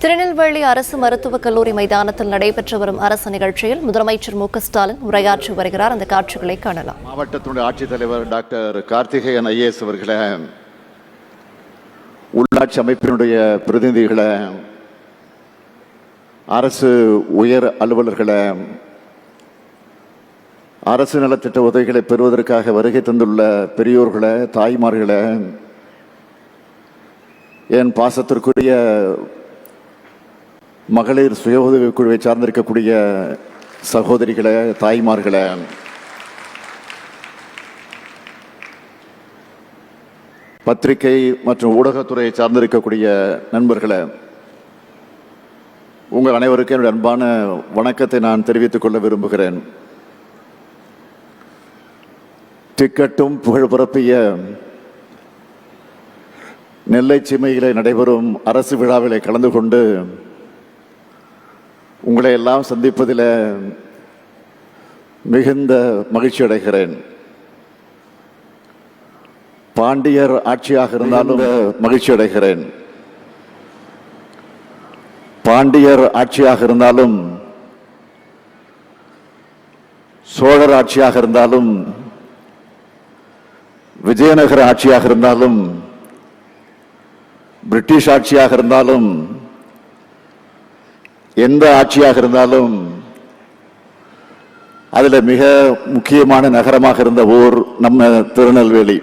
திருநெல்வேலி அரசு மருத்துவக் கல்லூரி மைதானத்தில் நடைபெற்று வரும் அரசு நிகழ்ச்சியில் முதலமைச்சர் மு க ஸ்டாலின் உரையாற்றி வருகிறார். அந்த காட்சிகளை காணலாம். மாவட்டத்தினுடைய ஆட்சித்தலைவர் டாக்டர் கார்த்திகேயன் ஐஏஎஸ் அவர்களே, உள்ளாட்சி அமைப்பினுடைய பிரதிநிதிகளை, அரசு உயர் அலுவலர்களை, அரசு நலத்திட்ட உதவிகளை பெறுவதற்காக வருகை தந்துள்ள பெரியோர்களை, தாய்மார்களை, என் பாசத்திற்குரிய மகளிர் சுய உதவி குழுவை சார்ந்திருக்கக்கூடிய சகோதரிகளை, தாய்மார்களை, பத்திரிகை மற்றும் ஊடகத்துறையை சார்ந்திருக்கக்கூடிய நண்பர்களை, உங்கள் அனைவருக்கும் என்னுடைய அன்பான வணக்கத்தை நான் தெரிவித்துக் கொள்ள விரும்புகிறேன். திக்கட்டும் புகழ் பரப்பிய நெல்லை சீமையிலே நடைபெறும் அரசு விழாவிலே கலந்து கொண்டு உங்களை எல்லாம் சந்திப்பதில் மிகுந்த மகிழ்ச்சி அடைகிறேன். பாண்டியர் ஆட்சியாக இருந்தாலும் மகிழ்ச்சி அடைகிறேன். பாண்டியர் ஆட்சியாக இருந்தாலும், சோழர் ஆட்சியாக இருந்தாலும், விஜயநகர ஆட்சியாக இருந்தாலும், பிரிட்டிஷ் ஆட்சியாக இருந்தாலும், எந்த ஆட்சியாக இருந்தாலும் அதுல மிக முக்கியமான நகரமாக இருந்த ஊர் நம்ம திருநெல்வேலி.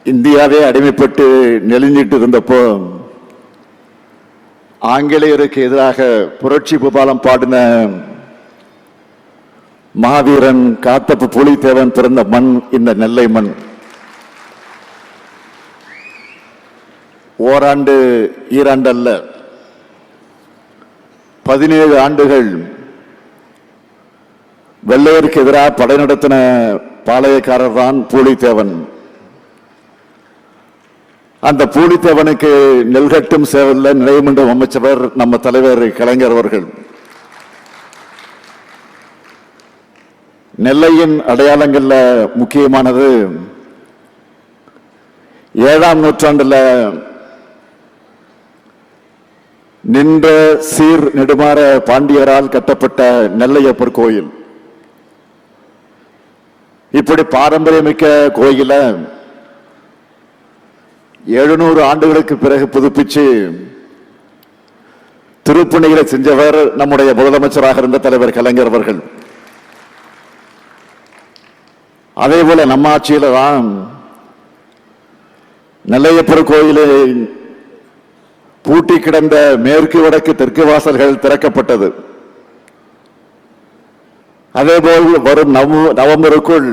இந்தியாவே அடிமைப்பட்டு நெளிஞ்சிட்டு இருந்தப்போ ஆங்கிலேயருக்கு எதிராக புரட்சி பூபாலம் பாடின மாவீரன் காத்தப்பு புலித்தேவன் பிறந்த மண் இந்த நெல்லை மண். ஓராண்டு ஈராண்டு அல்ல, 17 ஆண்டுகள் வெள்ளையருக்கு எதிராக படை நடத்தின பாளையக்காரர் தான் பூலித்தேவன். அந்த பூலித்தேவனுக்கு நெல்கட்டும் சேவல்ல நினைவுமன்றம் அமைச்சவர் நம்ம தலைவர் கலைஞர் அவர்கள். நெல்லையின் அடையாளங்கள்ல முக்கியமானது 7ஆம் நூற்றாண்டுல நின்ற சீர் நெடுமாற பாண்டியரால் கட்டப்பட்ட நெல்லையப்பர் கோயில். இப்படி பாரம்பரியமிக்க கோயில 700 ஆண்டுகளுக்கு பிறகு புதுப்பிச்சு திருப்பணிகளை செஞ்சவர் நம்முடைய முதலமைச்சராக இருந்த தலைவர் கலைஞர் அவர்கள். அதே போல நம்ம ஆட்சியில தான் நெல்லையப்பர் கோயிலை பூட்டி கிடந்த மேற்கு வடக்கு தெற்கு வாசல்கள் திறக்கப்பட்டது. அதேபோல் வரும் நவம்பருக்குள்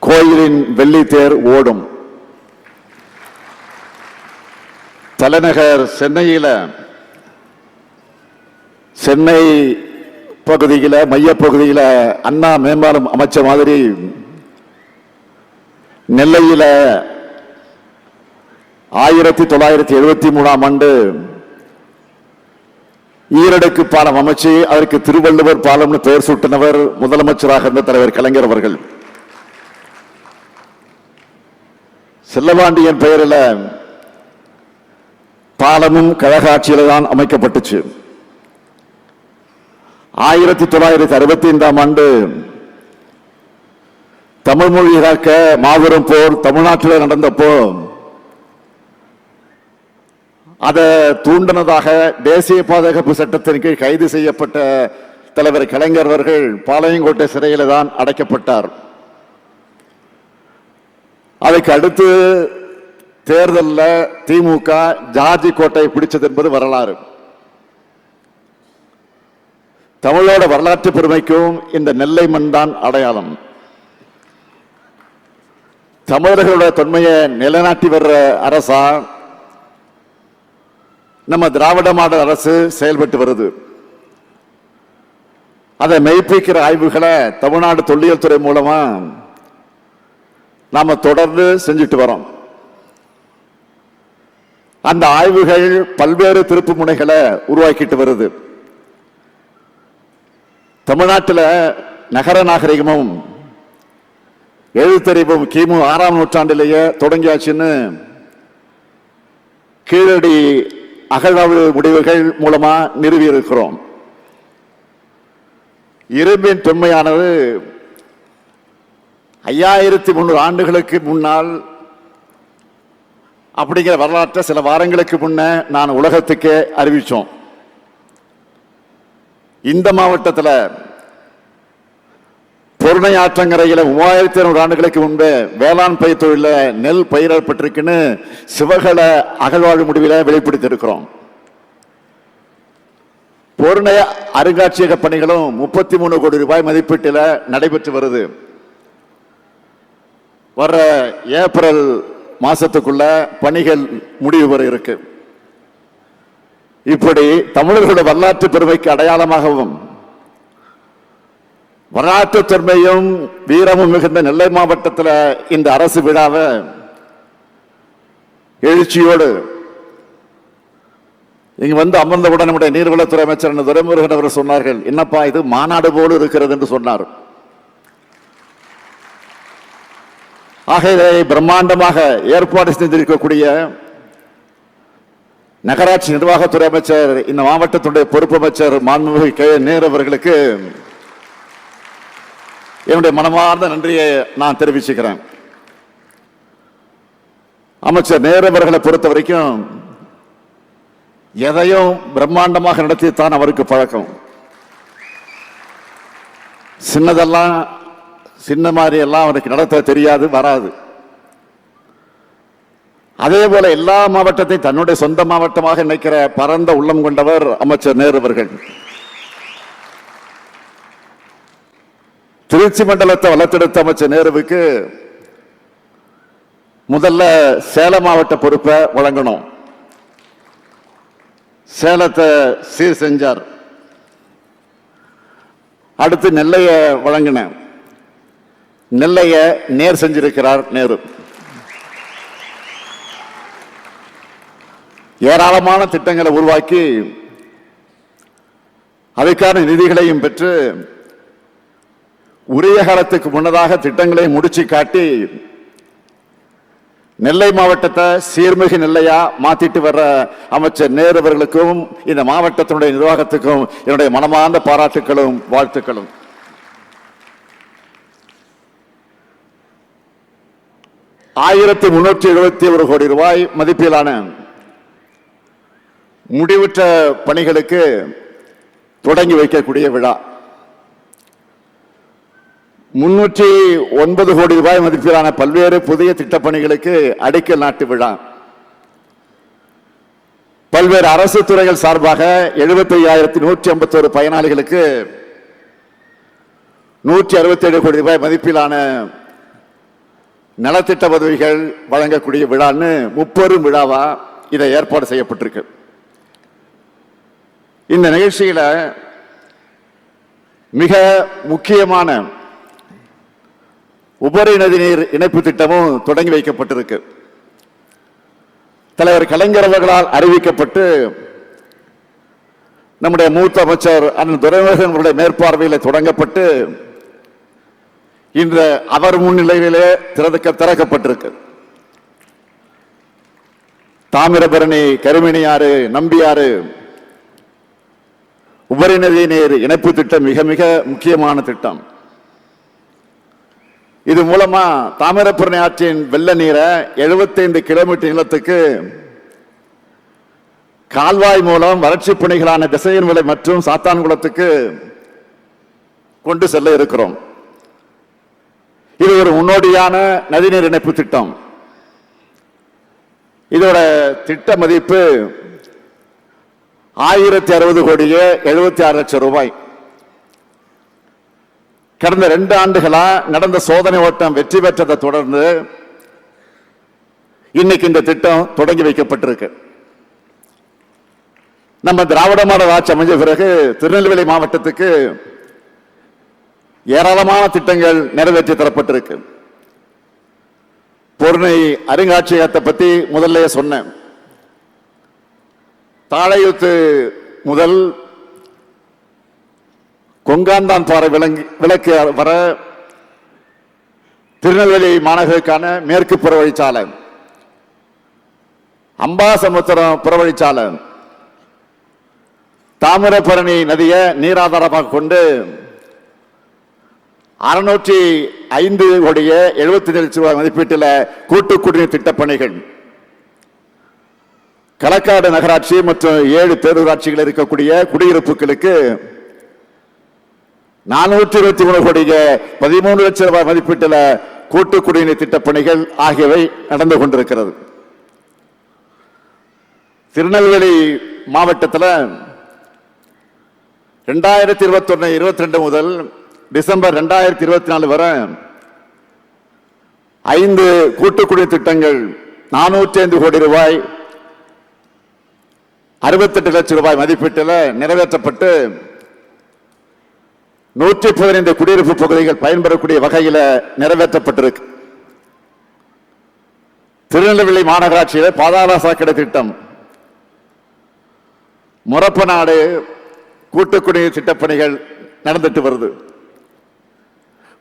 கோயிலின் வெள்ளி தேர் ஓடும். தலைநகர் சென்னை பகுதியில், மையப்பகுதியில் அண்ணா மேம்பாலம் அமைச்ச மாதிரி நெல்லையில 1973ஆம் ஆண்டு ஈரடுக்கு பாலம் அமைச்சு அதற்கு திருவள்ளுவர் பாலம்னு பெயர் சூட்டினவர் முதலமைச்சராக இருந்த தலைவர் கலைஞர் அவர்கள். செல்லவாண்டியன் பெயரில் பாலமும் கழக ஆட்சியில தான் அமைக்கப்பட்டுச்சு. 1965ஆம் ஆண்டு தமிழ் மொழி காக்க மாபெரும் போர் தமிழ்நாட்டில் நடந்தப்போ அதை தூண்டினதாக தேசிய பாதுகாப்பு சட்டத்தின் கீழ் கைது செய்யப்பட்ட தலைவர் கலைஞர் அவர்கள் பாளையங்கோட்டை சிறையில் தான் அடைக்கப்பட்டார். அதுக்கு அடுத்து தேர்தலில் திமுக ஜார்ஜி கோட்டையை பிடிச்சது என்பது வரலாறு. தமிழோட வரலாற்று பெருமைக்கும் இந்த நெல்லை மண் தான் அடையாளம். தமிழர்களோட தொன்மையை நிலைநாட்டி வர்ற அரசா நம்ம திராவிட மாடல் அரசு செயல்பட்டு வருது. அதை மெய்ப்பிக்கிற ஆய்வுகளை தமிழ்நாடு தொல்லியல் துறை மூலமா நாம தொடர்ந்து செஞ்சுட்டு வரோம். அந்த ஆய்வுகள் பல்வேறு திருப்பு முனைகளை உருவாக்கிட்டு வருது. தமிழ்நாட்டில் நகர நாகரிகமும் எழுத்தறிவும் கிமு 6ஆம் நூற்றாண்டிலேயே தொடங்கியாச்சுன்னு கீழடி அகழ்வாய்வு முடிவுகள் மூலமா நிறுவி இருக்கிறோம். இரும்பின் தொன்மையானது 5300 ஆண்டுகளுக்கு முன்னால் அப்படிங்கிற வரலாற்றை சில வாரங்களுக்கு முன்ன நான் உலகத்துக்கே அறிவிச்சோம். இந்த மாவட்டத்தில் பொருணை ஆற்றங்கரையில் 3200 ஆண்டுகளுக்கு முன்பு வேளாண் பயிர் தொழில நெல் பயிரிடப்பட்டிருக்குன்னு சிவகல அகழ்வாய்வு முடிவில் வெளிப்படுத்தி பொருணை அருங்காட்சியக பணிகளும் 33 கோடி ரூபாய் மதிப்பீட்டில் நடைபெற்று வருது. வர்ற ஏப்ரல் மாசத்துக்குள்ள பணிகள் முடிவு வர இருக்கு. இப்படி தமிழர்களுடைய வரலாற்று பெருமைக்கு அடையாளமாகவும் வரலாற்று பெருமையும் வீரமும் மிகுந்த நெல்லை மாவட்டத்தில் இந்த அரசு விழாவை எழுச்சியோடு இங்க வந்து அமர்ந்தவுடன் நம்முடைய நீர்வளத்துறை அமைச்சர் துரைமுருகன் அவர் சொன்னார்கள், என்னப்பா இது மாநாடு போல இருக்கிறது என்று சொன்னார். ஆக இதை பிரம்மாண்டமாக ஏற்பாடு செஞ்சிருக்கக்கூடிய நகராட்சி நிர்வாகத்துறை அமைச்சர், இந்த மாவட்டத்துடைய பொறுப்பு அமைச்சர் மாண்புமிகு கே. நேரு அவர்களுக்கு என்னுடைய மனமார்ந்த நன்றியை நான் தெரிவிச்சுக்கிறேன். அமைச்சர் நேரு அவர்களை பொறுத்த வரைக்கும் எதையும் பிரம்மாண்டமாக நடத்தித்தான் அவருக்கு பழக்கம். சின்னதெல்லாம் சின்ன மாதிரி எல்லாம் அவருக்கு நடத்த தெரியாது, வராது. அதே போல எல்லா மாவட்டத்தையும் தன்னுடைய சொந்த மாவட்டமாக நினைக்கிற பரந்த உள்ளம் கொண்டவர் அமைச்சர் நேரு அவர்கள். திருச்சி மண்டலத்தை வளர்த்தெடுத்த அமைச்சர் நேருவுக்கு முதல்ல சேலம் மாவட்ட பொறுப்பை வழங்கணும். சேலத்தை சீர் செஞ்சார். அடுத்து நெல்லைய வழங்கின, நெல்லைய நேர் செஞ்சிருக்கிறார் நேரு. ஏராளமான திட்டங்களை உருவாக்கி அதுக்கான நிதிகளையும் பெற்று உரிய காலத்துக்கு முன்னதாக திட்டங்களை முடிச்சு காட்டி நெல்லை மாவட்டத்தை சீர்மிகு நெல்லையா மாத்திட்டு வர்ற அமைச்சர் நேரு அவர்களுக்கும் இந்த மாவட்டத்தினுடைய நிர்வாகத்துக்கும் என்னுடைய மனமார்ந்த பாராட்டுகளும் வாழ்த்துக்களும். $1371 கோடி ரூபாய் மதிப்பிலான முடிவுற்ற பணிகளுக்கு தொடங்கி வைக்கக்கூடிய விழா. 309 கோடி ரூபாய் மதிப்பிலான பல்வேறு புதிய திட்டப்பணிகளுக்கு அடிக்கல் நாட்டு விழா. பல்வேறு அரசு துறைகள் சார்பாக 75,151 பயனாளிகளுக்கு 167 கோடி ரூபாய் மதிப்பிலான நலத்திட்ட உதவிகள் வழங்கக்கூடிய விழான்னு முப்பெரும் விழாவா இதை ஏற்பாடு செய்யப்பட்டிருக்கு. இந்த நிகழ்ச்சியில மிக முக்கியமான உபரி நதிநீர் இணைப்பு திட்டமும் தொடங்கி வைக்கப்பட்டிருக்கு. தலைவர் கலைஞர் அவர்களால் அறிவிக்கப்பட்டு நம்முடைய மூத்த அமைச்சர் அண்ணன் துரைமுருகன் அவருடைய மேற்பார்வையில் தொடங்கப்பட்டு இன்று அவர் முன்னிலையிலே திறக்கப்பட்டிருக்கு. தாமிரபரணி, கருமணியாறு, நம்பியாறு உபரி நதி நீர் இணைப்பு திட்டம் மிக மிக முக்கியமான திட்டம். இது மூலமா தாமிரபரணி ஆற்றின் வெள்ள நீரை 75 கிலோமீட்டர் நீளத்துக்கு கால்வாய் மூலம் வறட்சி பணிகளான திசையன்விளை மற்றும் சாத்தான்குளத்துக்கு கொண்டு செல்ல இருக்கிறோம். இது ஒரு முன்னோடியான நதிநீர் இணைப்பு திட்டம். இதோட திட்ட மதிப்பு 1060 கோடியே 76 லட்சம் ரூபாய். கடந்த 2 ஆண்டுகளா நடந்த சோதனை ஓட்டம் வெற்றி பெற்றதை தொடர்ந்து இன்னைக்கு இந்த திட்டம் தொடங்கி வைக்கப்பட்டிருக்கு. நம்ம திராவிட மாடல் ஆட்சி அமைஞ்ச பிறகு திருநெல்வேலி மாவட்டத்துக்கு ஏராளமான திட்டங்கள் நிறைவேற்றி தரப்பட்டிருக்கு. பொருணை அருங்காட்சியகத்தை பத்தி முதல்ல சொன்னேன். தாழையூத்து முதல் கொங்காந்தான் பாறை விளக்கு வர திருநெல்வேலி மாநகருக்கான மேற்கு புறவழிச்சாலை, அம்பாசமுத்திரம் புறவழிச்சாலை, தாமிரபரணி நதியை நீராதாரமாக கொண்டு 605 கோடியே 75 லட்சம் ரூபாய் மதிப்பீட்டில் கூட்டு குடிநீர் திட்டப் பணிகள், களக்காடு நகராட்சி மற்றும் 7 பேரூராட்சிகள் இருக்கக்கூடிய குடியிருப்புகளுக்கு 423 கோடியே 13 லட்சம் ரூபாய் மதிப்பீட்டில் கூட்டு குடிநீர் திட்டப் பணிகள் ஆகியவை நடந்து கொண்டிருக்கிறது. திருநெல்வேலி மாவட்டத்தில் 2021-22 முதல் டிசம்பர் 2024 வரை 5 கூட்டு குடிநீர் திட்டங்கள் 405 கோடி ரூபாய் 68 லட்சம் ரூபாய் மதிப்பீட்டில் நிறைவேற்றப்பட்டு 115 குடியிருப்பு பகுதிகள் பயன்பெறக்கூடிய வகையில் நிறைவேற்றப்பட்டிருக்கு. திருநெல்வேலி மாநகராட்சியில் பாதாள சாக்கடை திட்டம், முரப்பநாடு கூட்டு குடிநீர் திட்டப்பணிகள் நடந்துட்டு வருது.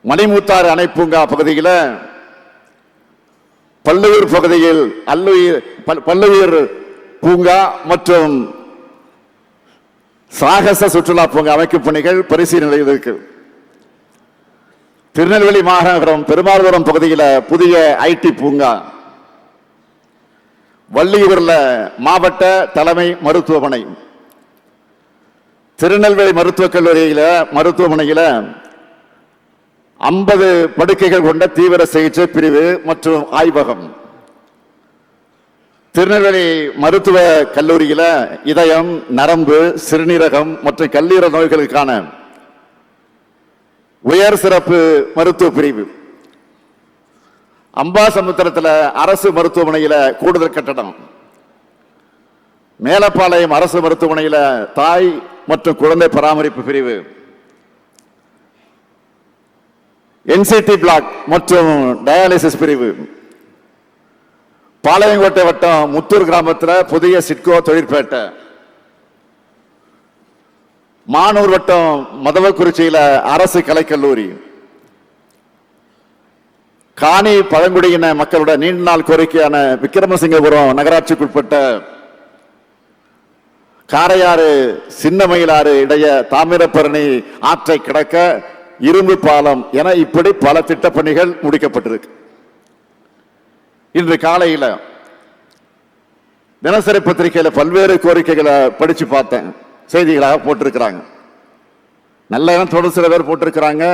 மணிமுத்தாறு அணை பூங்கா பகுதியில் பல்லுயிர் பகுதியில் பல்லுயிர் பூங்கா மற்றும் சாகச சுற்றுலா பூங்கா அமைக்கும் பணிகள் பரிசீலனையில் இருக்கு. திருநெல்வேலி மாநகரம் பெருமாள்புரம் பகுதியில் புதிய ஐடி பூங்கா, வள்ளியூர்ல மாவட்ட தலைமை மருத்துவமனை, திருநெல்வேலி மருத்துவக் மருத்துவமனையில் 50 படுக்கைகள் கொண்ட தீவிர சிகிச்சை பிரிவு மற்றும் ஆய்வகம், திருநெல்வேலி மருத்துவ கல்லூரியில் இதயம், நரம்பு, சிறுநீரகம் மற்றும் கல்லீரல் நோய்களுக்கான உயர் சிறப்பு மருத்துவ பிரிவு, அம்பாசமுத்திரத்தில் அரசு மருத்துவமனையில் கூடுதல் கட்டடம், மேலப்பாளையம் அரசு மருத்துவமனையில் தாய் மற்றும் குழந்தை பராமரிப்பு பிரிவு, என்சிடி பிளாக் மற்றும் டயாலிசிஸ் பிரிவு, பாளையங்கோட்டை வட்டம் முத்தூர் கிராமத்தில் புதிய சிட்கோ தொழிற்பேட்டை, மானூர் வட்டம் மதவக்குறிச்சியில் அரசு கலைக்கல்லூரி, காணி பழங்குடியின மக்களோட நீண்ட நாள் கோரிக்கையான விக்கிரமசிங்கபுரம் நகராட்சிக்குட்பட்ட காரையாறு சின்னமயிலாறு இடையே தாமிரபரணி ஆற்றை கடக்க இரும்பு பாலம் என இப்படி பல திட்டப்பணிகள் முடிக்கப்பட்டிருக்கு. இன்று காலையில் தினசரி பத்திரிகையில் பல்வேறு கோரிக்கைகளை படிச்சு பார்த்தேன், செய்திகளாக போட்டிருக்கிறாங்க. நல்ல எண்ணத்தோடு சில பேர் போட்டிருக்கிறாங்க,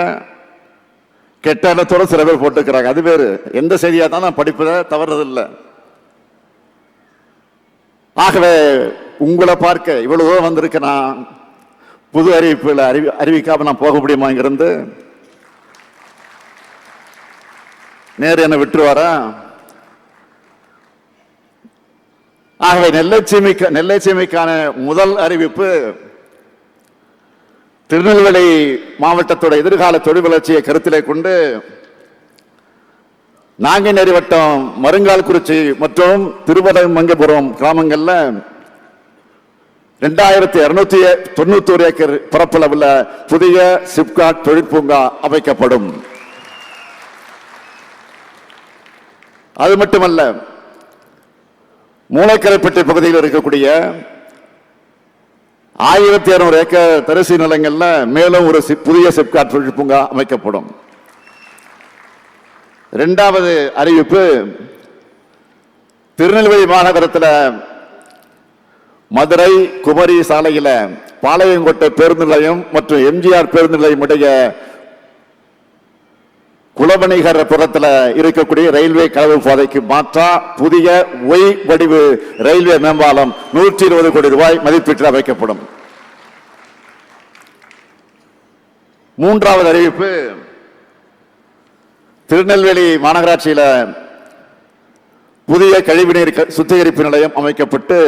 கெட்ட எண்ணத்தோடு சில பேர் போட்டிருக்கிறாங்க. அது வேறு, எந்த செய்தியாக தான் நான் படிப்பதை தவறுறதில்லை. ஆகவே உங்களை பார்க்க இவ்வளவு தூரம் வந்திருக்க நான் புது அறிவிப்புகளை அறிவிக்காம நான் போக முடியுமா? இங்கிருந்து நேரு என்ன விட்டுருவாரா? ஆகவே நெல்லை சீமைக்கான முதல் அறிவிப்பு திருநெல்வேலி மாவட்டத்தோட எதிர்கால தொழில் வளர்ச்சியை கருத்திலே கொண்டு நாங்குநேரி வட்டம் மருங்கால்குறிச்சி மற்றும் திருவரமங்கபுரம் கிராமங்கள்ல 2291 ஏக்கர் பரப்பளவுள்ள புதிய சிப்காட் தொழிற்பூங்கா அமைக்கப்படும். அது மட்டுமல்ல, மூளைக்கரைப்பட்டி பகுதியில் இருக்கக்கூடிய 1200 ஏக்கர் தரிசு நிலங்கள்ல மேலும் ஒரு புதிய சிப்காட் தொழிற்பூங்கா அமைக்கப்படும். இரண்டாவது அறிவிப்பு, திருநெல்வேலி மாநகரத்தில் மதுரை குமரி சாலையில் பாளையங்கோட்டை பேருந்து நிலையம் மற்றும் எம்ஜிஆர் பேருந்து நிலையம் இடையே குலவணிகர் புறத்தில் இருக்கக்கூடிய ரயில்வே கலவு பாதைக்கு மாற்றா புதிய ஒய் வடிவு ரயில்வே மேம்பாலம் 120 கோடி ரூபாய் மதிப்பீட்டில் அமைக்கப்படும். மூன்றாவது அறிவிப்பு, திருநெல்வேலி மாநகராட்சியில் புதிய கழிவுநீர் சுத்திகரிப்பு நிலையம் அமைக்கப்பட்டு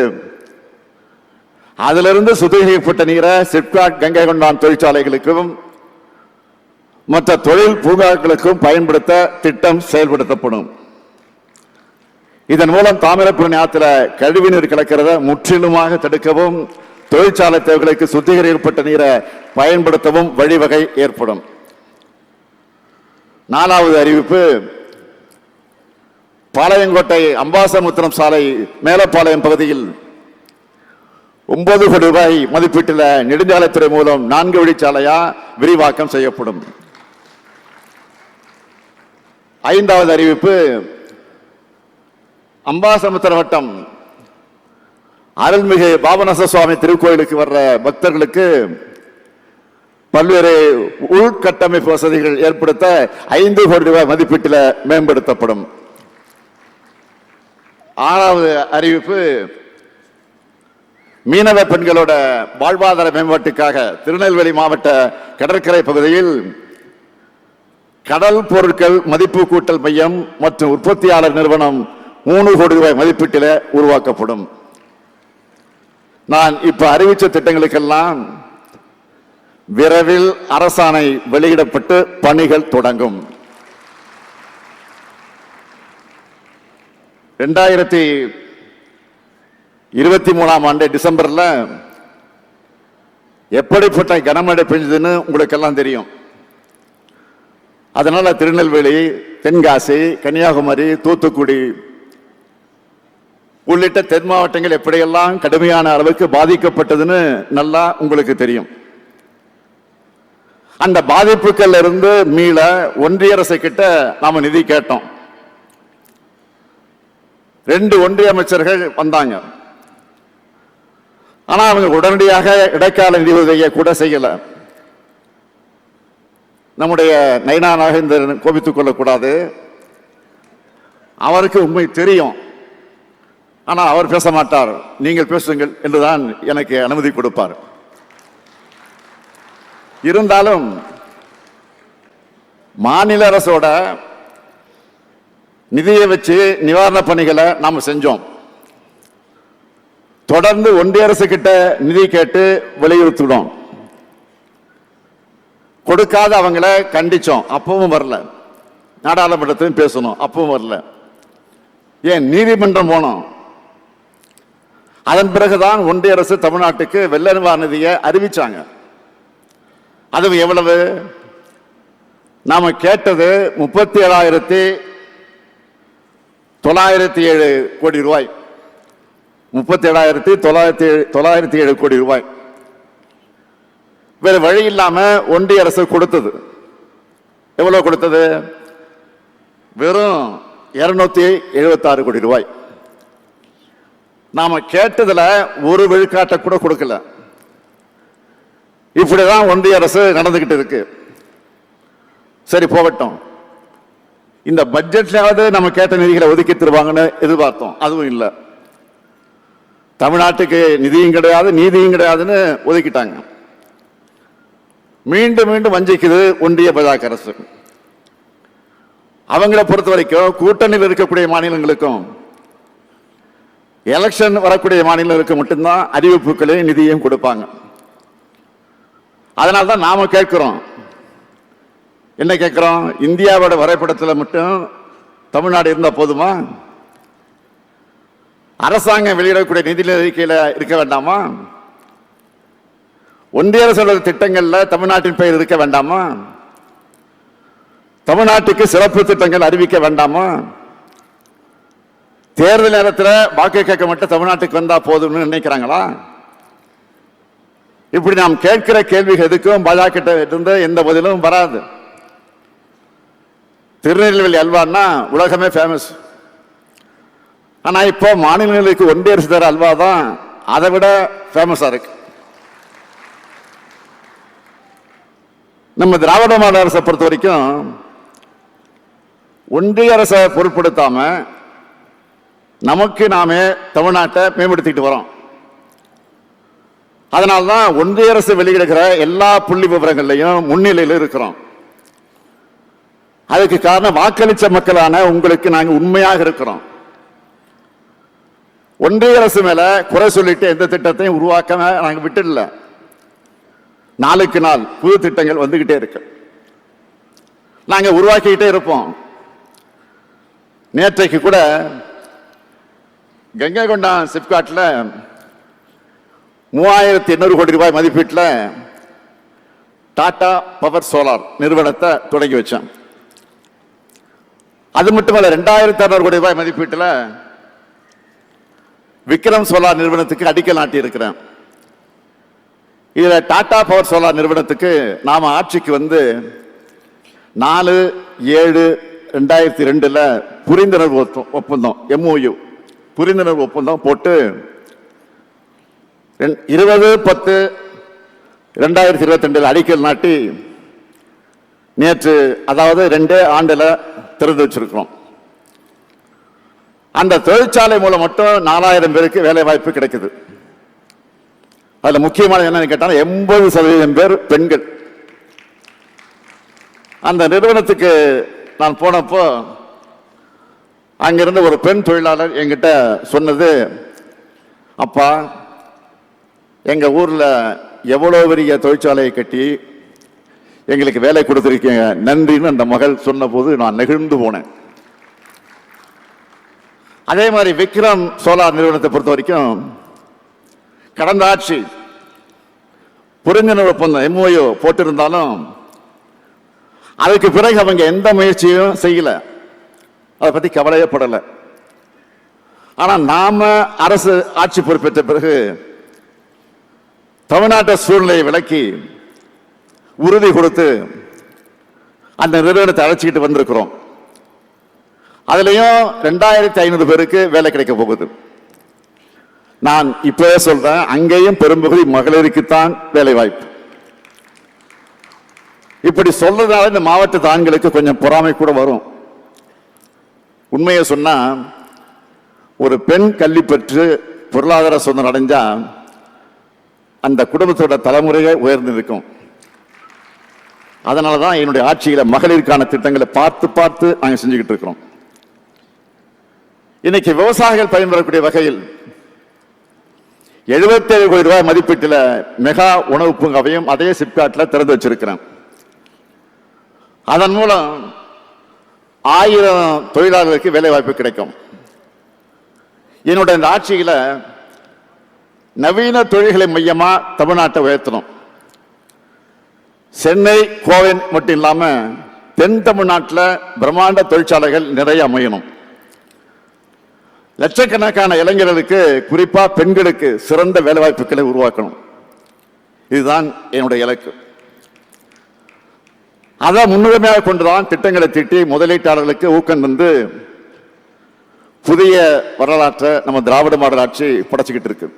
அதிலிருந்து சுத்திகரிக்கப்பட்ட நீரை சிப்காட் கங்கை கொண்டான் தொழிற்சாலைகளுக்கும் மற்ற தொழில் பூங்காக்களுக்கும் பயன்படுத்த திட்டம் செயல்படுத்தப்படும். இதன் மூலம் தாமிரபரணி ஆற்றில் கழிவுநீர் கலக்கிறத முற்றிலுமாக தடுக்கவும் தொழிற்சாலை தேவைகளுக்கு சுத்திகரிக்கப்பட்ட நீரை பயன்படுத்தவும் வழிவகை ஏற்படும். 4வது அறிவிப்பு, பாளையங்கோட்டை அம்பாசமுத்திரம் சாலை மேலப்பாளையம் பகுதியில் 9 கோடி ரூபாய் மதிப்பீட்டில் நெடுஞ்சாலைத்துறை மூலம் 4 வழிச்சாலையா விரிவாக்கம் செய்யப்படும். 5வது அறிவிப்பு, அம்பாசமுத்திரம் வட்டம் அருள்மிகு பாபநாச சுவாமி திருக்கோயிலுக்கு வர்ற பக்தர்களுக்கு பல்வேறு உள்கட்டமைப்பு வசதிகள் ஏற்படுத்த 5 கோடி ரூபாய் மதிப்பீட்டில் மேம்படுத்தப்படும். 6வது அறிவிப்பு, மீனவ பெண்களோட வாழ்வாதார மேம்பாட்டுக்காக திருநெல்வேலி மாவட்ட கடற்கரை பகுதியில் கடல் பொருட்கள் மதிப்பு கூட்டல் மையம் மற்றும் உற்பத்தியாளர் நிறுவனம் 3 கோடி ரூபாய் மதிப்பீட்டில் உருவாக்கப்படும். நான் இப்ப அறிவிச்ச திட்டங்களுக்கெல்லாம் விரைவில் அரசாணை வெளியிடப்பட்டு பணிகள் தொடங்கும். 2023ஆம் ஆண்டு டிசம்பர்ல எப்படிப்பட்ட கனமழை பெஞ்சதுன்னு உங்களுக்கு எல்லாம் தெரியும். அதனால திருநெல்வேலி, தென்காசி, கன்னியாகுமரி, தூத்துக்குடி உள்ளிட்ட தென் மாவட்டங்கள் எப்படியெல்லாம் கடுமையான அளவுக்கு பாதிக்கப்பட்டதுன்னு நல்லா உங்களுக்கு தெரியும். அந்த பாதிப்புகள் இருந்து மீள ஒன்றிய அரசு கிட்ட நாம நிதி கேட்டோம். 2 ஒன்றிய அமைச்சர்கள் வந்தாங்க. ஆனா அவங்க உடனடியாக இடைக்கால நிதி உதவியை கூட செய்யல. நம்முடைய நைனா நாகேந்திரன் கோபித்துக் கொள்ளக்கூடாது, அவருக்கு உண்மை தெரியும். ஆனா அவர் பேச மாட்டார். நீங்கள் பேசுங்கள் என்றுதான் எனக்கு அனுமதி கொடுப்பார். இருந்தாலும் மாநில அரசோட நிதியை வச்சு நிவாரண பணிகளை நாம செஞ்சோம். தொடர்ந்து ஒன்றிய அரசு கிட்ட நிதி கேட்டு வலியுறுத்தினோம். கொடுக்காத அவங்கள கண்டிச்சோம், அப்பவும் வரல. நாடாளுமன்றத்திலும் பேசணும், அப்பவும் வரல. ஏன் நீதிமன்றம் போனோம். அதன் பிறகுதான் ஒன்றிய அரசு தமிழ்நாட்டுக்கு வெள்ள நிவாரண நிதியை அறிவிச்சாங்க. அது எவ்வளவு? நாம கேட்டது 37,907 கோடி ரூபாய். 37,907 கோடி ரூபாய். வேற வழி இல்லாம ஒன்றிய அரசு கொடுத்தது. எவ்வளவு கொடுத்தது? வெறும் 276 கோடி ரூபாய். நாம கேட்டதுல ஒரு விழுக்காட்டை கூட கொடுக்கல. இப்படிதான் ஒன்றிய அரசு நடந்துகிட்டு இருக்கு. சரி போகட்டும், இந்த பட்ஜெட்லயாவது நம்ம கேட்ட நிதிகளை ஒதுக்கி தருவாங்கன்னு எதிர்பார்த்தோம். அதுவும் இல்லை. தமிழ்நாட்டுக்கு நிதியும் கிடையாது, நீதியும் கிடையாதுன்னு ஒதுக்கிட்டாங்க. மீண்டும் மீண்டும் வஞ்சிக்குது ஒன்றிய பாஜக அரசு. அவங்களை பொறுத்த வரைக்கும் கூட்டணியில் இருக்கக்கூடிய மாநிலங்களுக்கும் எலெக்ஷன் வரக்கூடிய மாநிலங்களுக்கு மட்டும்தான் அறிவிப்புகளையும் நிதியும் கொடுப்பாங்க. அதனால்தான் நாம கேட்கிறோம். என்ன கேட்கிறோம்? இந்தியாவோட வரைபடத்தில் மட்டும் தமிழ்நாடு இருந்தா போதுமா? அரசாங்கம் வெளியிடக்கூடிய நிதி அறிக்கையில இருக்க வேண்டாமா? ஒன்றிய அரசு திட்டங்கள்ல தமிழ்நாட்டின் பெயர் இருக்க வேண்டாமா? தமிழ்நாட்டுக்கு சிறப்பு திட்டங்கள் அறிவிக்க வேண்டாமா? தேர்தல் நேரத்தில் வாக்கு கேட்க மட்டும் தமிழ்நாட்டுக்கு வந்தா போதும்னு நினைக்கிறாங்களா? இப்படி நாம் கேட்கிற கேள்விகள் எதுக்கும் பாஜக இருந்து எந்த பதிலும் வராது. திருநெல்வேலி அல்வான்னா உலகமே ஃபேமஸ். ஆனா இப்போ மாநிலங்களுக்கு ஒன்றிய அரசு தர அல்வா தான் அதை விட ஃபேமஸா இருக்கு. நம்ம திராவிட மாடல் அரசை பொறுத்த வரைக்கும் ஒன்றிய அரசை பொருட்படுத்தாம நமக்கு நாமே தமிழ்நாட்டை மேம்படுத்திட்டு வரோம். அதனால்தான் ஒன்றிய அரசு வெளியிடுகிற எல்லா புள்ளி விவரங்கள்லையும் முன்னிலையில் இருக்கிறோம். அதுக்கு காரணம் வாக்களிச்ச மக்களான உங்களுக்கு நாங்க உண்மையாக இருக்கிறோம். ஒன்றிய அரசு மேல குறை சொல்லிட்டு எந்த திட்டத்தையும் உருவாக்க நாங்க விட்டுல. நாளுக்கு நாள் புது திட்டங்கள் வந்துகிட்டே இருக்கு. நாங்க உருவாக்கிக்கிட்டே இருப்போம். நேற்றைக்கு கூட கங்கை கொண்டா சிப்காட்ல 3800 கோடி ரூபாய் மதிப்பீட்டில் டாடா பவர் சோலார் நிறுவனத்தை தொடங்கி வச்சோம். அது மட்டுமல்ல, 2600 கோடி ரூபாய் மதிப்பீட்டில் விக்ரம் சோலார் நிறுவனத்துக்கு அடிக்கல் நாட்டி இருக்கிறேன். இதுல டாடா பவர் சோலார் நிறுவனத்துக்கு நாம ஆட்சிக்கு வந்து 4/7/2002 புரிந்துணர்வு ஒப்பந்தம் MOU புரிந்துணர்வு ஒப்பந்தம் போட்டு 20/10/2022 அடிக்கல் நாட்டி நேற்று, அதாவது 2 ஆண்டுல திறந்து வச்சிருக்கிறோம். அந்த தொழிற்சாலை மூலம் மட்டும் 4000 பேருக்கு வேலை வாய்ப்பு கிடைக்குது. அதுல முக்கியமான என்னன்னு கேட்டால் 80% பேர் பெண்கள். அந்த நிறுவனத்துக்கு நான் போனப்போ அங்கிருந்த ஒரு பெண் தொழிலாளர் என்கிட்ட சொன்னது, அப்பா எங்க ஊர்ல எவ்வளவு பெரிய தொழிற்சாலையை கட்டி எங்களுக்கு வேலை கொடுத்திருக்கீங்க, நன்றின்னு அந்த மகள் சொன்ன போது நான் நெகிழ்ந்து போனேன். அதே மாதிரி விக்ரம் சோலார் நிறுவனத்தை பொறுத்த வரைக்கும் கடந்த ஆட்சி புரிந்துணர்வு ஒப்பந்தம் MOU போட்டிருந்தாலும் அதுக்கு பிறகு அவங்க எந்த முயற்சியும் செய்யல, அதை பத்தி கவலையப்படலை. ஆனா நாம அரசு ஆட்சி பொறுப்பேற்ற பிறகு தமிழ்நாட்டு சூழ்நிலையை விளக்கி உறுதி கொடுத்து அந்த நிறுவனத்தை அழைச்சிக்கிட்டு வந்திருக்கிறோம். அதுலயும் 2500 பேருக்கு வேலை கிடைக்க போகுது. நான் இப்பவே சொல்றேன், அங்கேயும் பெரும்பகுதி மகளிருக்குத்தான் வேலை வாய்ப்பு. இப்படி சொல்றதுனால இந்த மாவட்ட ஆண்களுக்கு கொஞ்சம் பொறாமை கூட வரும். உண்மையை சொன்னா, ஒரு பெண் கல்வி பெற்று பொருளாதார சுதந்திரம் அடைஞ்சா அந்த குடும்பத்தோட தலைமுறையை உயர்ந்து இருக்கும். அதனாலதான் என்னுடைய ஆட்சியில மகளிருக்கான திட்டங்களை பார்த்து பார்த்து நாங்கள் செஞ்சுக்கிட்டு இருக்கிறோம். இன்னைக்கு விவசாயிகள் பயன்பெறக்கூடிய வகையில் 77 கோடி ரூபாய் மதிப்பீட்டில் மெகா உணவு பூங்காவையும் அதே சிப்காட்ல திறந்து வச்சிருக்கிறேன். அதன் மூலம் 1000 தொழிலாளர்களுக்கு வேலை வாய்ப்பு கிடைக்கும். என்னுடைய இந்த ஆட்சியில நவீன தொழில்களை மையமா தமிழ்நாட்டை உயர்த்தணும். சென்னை, கோவை மட்டும் இல்லாம தென் தமிழ்நாட்டில் பிரம்மாண்ட தொழிற்சாலைகள் நிறைய அமையணும். லட்சக்கணக்கான இளைஞர்களுக்கு, குறிப்பா பெண்களுக்கு சிறந்த வேலைவாய்ப்புகளை உருவாக்கணும். இதுதான் என்னுடைய இலக்கு. அதை முன்னுரிமையாக கொண்டுதான் திட்டங்களை தீட்டி முதலீட்டாளர்களுக்கு ஊக்கம் தந்து புதிய வரலாற்றை நம்ம திராவிட மாடல் ஆட்சி படைச்சுக்கிட்டு இருக்கு.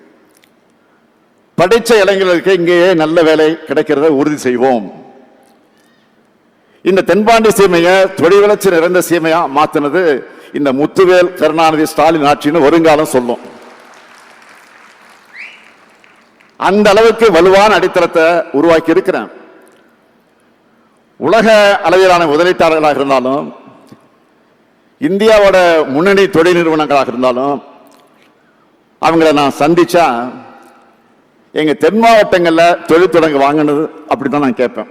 படிச்ச இளைஞர்களுக்கு இங்கேயே நல்ல வேலை கிடைக்கிறத உறுதி செய்வோம். இந்த தென்பாண்டி சீமையை தொழில் வளர்ச்சி நிறைந்த சீமையா மாத்தினது இந்த முத்துவேல் கருணாநிதி ஸ்டாலின் ஆட்சின்னு வருங்காலம் சொல்லும். அந்த அளவுக்கு வலுவான அடித்தளத்தை உருவாக்கி இருக்கிறேன். உலக அளவிலான முதலீட்டாளர்களாக இருந்தாலும், இந்தியாவோட முன்னணி தொழில் நிறுவனங்களாக இருந்தாலும், அவங்கள நான் சந்திச்சா எங்க தென் மாவட்டங்கள்ல தொழில் தொடங்க வாங்கினது அப்படிதான் நான் கேட்பேன்.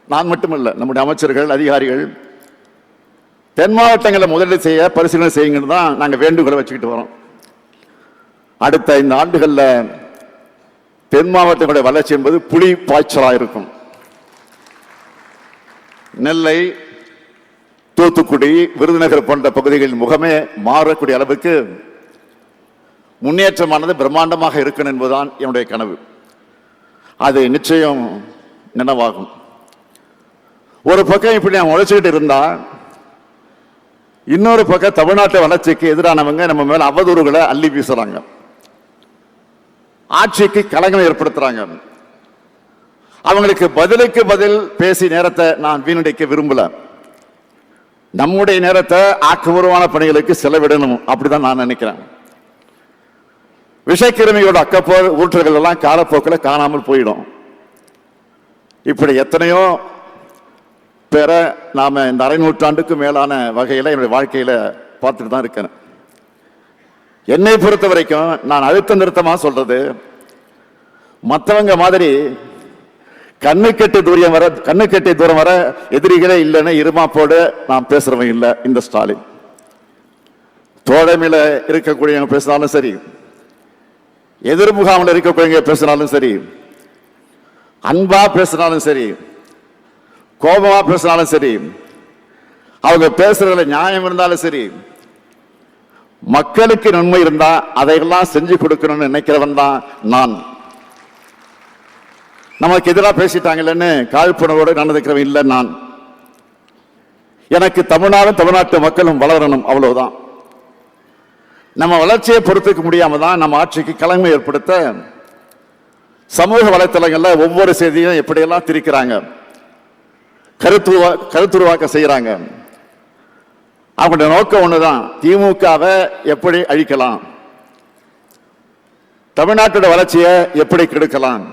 நான் மட்டுமல்ல, நம்முடைய அமைச்சர்கள், அதிகாரிகள் தென் மாவட்டங்களில் முதலீடு செய்ய பரிசீலனை செய்யுங்கன்னு தான் நாங்கள் வேண்டுகோளை வச்சுக்கிட்டு வரோம். அடுத்த 5 ஆண்டுகளில் தென் மாவட்டங்களுடைய வளர்ச்சி என்பது புலி பாய்ச்சலாக இருக்கும். நெல்லை, தூத்துக்குடி, விருதுநகர் போன்ற பகுதிகளின் முகமே மாறக்கூடிய அளவுக்கு முன்னேற்றமானது பிரம்மாண்டமாக இருக்கணும் என்பதுதான் என்னுடைய கனவு. அது நிச்சயம் நினைவாகும். ஒரு பக்கம் இப்படி நான் உழைச்சிக்கிட்டு இருந்தா, இன்னொரு பக்கம் தமிழ்நாட்டு வளர்ச்சிக்கு எதிரானவங்க நம்ம மேல அவதூறுகளை அள்ளி வீசுறாங்க, ஆட்சிக்கு கலகம் ஏற்படுத்துறாங்க. அவங்களுக்கு பதிலுக்கு பதில் பேசி நேரத்தை நான் வீணடிக்க விரும்பல. நம்முடைய நேரத்தை ஆக்கப்பூர்வமான பணிகளுக்கு செலவிடணும், அப்படிதான் நான் நினைக்கிறேன். விஷக்கிருமியோட அக்கப்போர் ஊற்றுகள் எல்லாம் காலப்போக்கில் காணாமல் போயிடும். இப்படி எத்தனையோ பேரை நாம இந்த அரை நூற்றாண்டுக்கு மேலான வகையில என்னுடைய வாழ்க்கையில பார்த்துட்டு தான் இருக்கிறேன். என்னை பொறுத்த வரைக்கும் நான் அழுத்த நிறுத்தமா சொல்றது, மற்றவங்க மாதிரி கண்ணு கெட்டி தூரம் வர எதிரிகளே இல்லைன்னு இருமாப்போடு நான் பேசுறவன் இல்லை. இந்த ஸ்டாலின் தோழமையில இருக்கக்கூடியவங்க பேசினாலும் சரி, எதிர்முகாமில் இருக்கக்கூடியவங்க பேசினாலும் சரி, அன்பா பேசினாலும் சரி, கோபமா பேசினாலும் சரி, அவங்க பேசுறதுல நியாயம் இருந்தாலும் சரி, மக்களுக்கு நன்மை இருந்தா அதையெல்லாம் செஞ்சு கொடுக்கணும்னு நினைக்கிறவன் தான் நான். நமக்கு எதிராக பேசிட்டாங்கன்னு காழ்ப்புணர்வோடு நடந்துக்கிறவன் இல்லை நான். எனக்கு தமிழ்நாடும் தமிழ்நாட்டு மக்களும் வளரணும், அவ்வளவுதான். நம்ம வளர்ச்சியை பொறுத்துக்க முடியாம தான் நம்ம ஆட்சிக்கு களங்கம் ஏற்படுத்த சமூக வலைத்தளங்கள்ல ஒவ்வொரு செய்தியும் எப்படியெல்லாம் திரிக்கிறாங்க, கருத்துருவாக்க செய்யறாங்க. அவங்களுடைய நோக்கம் ஒண்ணுதான், திமுகவை எப்படி அழிக்கலாம், தமிழ்நாட்டோட வளர்ச்சியை எப்படி கெடுக்கலாம்.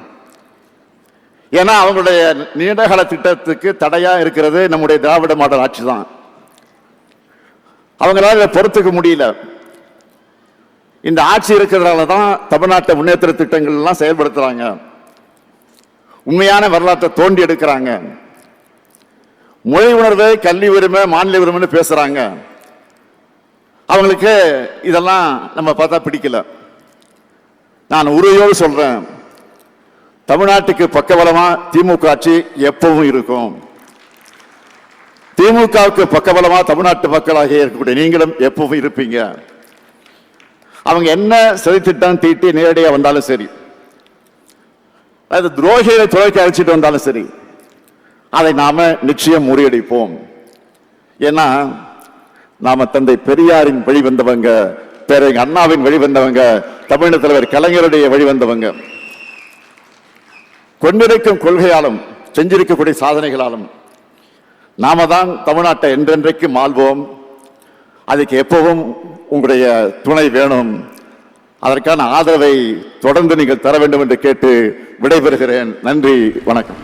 ஏன்னா அவங்களுடைய நீண்டகால திட்டத்துக்கு தடையா இருக்கிறது நம்முடைய திராவிட மாடல் ஆட்சி தான். அவங்களால பொறுத்துக்க முடியல. இந்த ஆட்சி இருக்கிறதால தான் தமிழ்நாட்டை முன்னேற்ற திட்டங்கள் எல்லாம் செயல்படுத்துறாங்க, உண்மையான வரலாற்றை தோண்டி எடுக்கிறாங்க, மொழி உணர்வு, கல்வி உரிமை, மாநில உரிமைன்னு பேசுறாங்க. அவங்களுக்கு இதெல்லாம் நம்ம பார்த்தா பிடிக்கல. நான் உறுதியோடு சொல்றேன், தமிழ்நாட்டுக்கு பக்கபலமா திமுக ஆட்சி எப்பவும் இருக்கும். திமுகவுக்கு பக்கபலமா தமிழ்நாட்டு மக்களாக இருக்கக்கூடிய நீங்களும் எப்பவும் இருப்பீங்க. அவங்க என்ன சதித்திட்டம் தீட்டி நேரடியாக வந்தாலும் சரி, அது துரோகிகளை துறைக்கு அழைச்சிட்டு வந்தாலும் சரி, அதை நாம நிச்சயம் முறியடிப்போம். ஏன்னா நாம தந்தை பெரியாரின் வழி வந்தவங்க, பேரறிஞர் அண்ணாவின் வழி வந்தவங்க, தமிழக தலைவர் கலைஞருடைய வழி வந்தவங்க. கொண்டிருக்கும் கொள்கையாலும் செஞ்சிருக்கக்கூடிய சாதனைகளாலும் நாம தான் தமிழ்நாட்டை என்றென்றைக்கு மாள்வோம். அதுக்கு எப்பவும் உங்களுடைய துணை வேணும். அதற்கான ஆதரவை தொடர்ந்து நீங்கள் தர வேண்டும் என்று கேட்டு விடைபெறுகிறேன். நன்றி, வணக்கம்.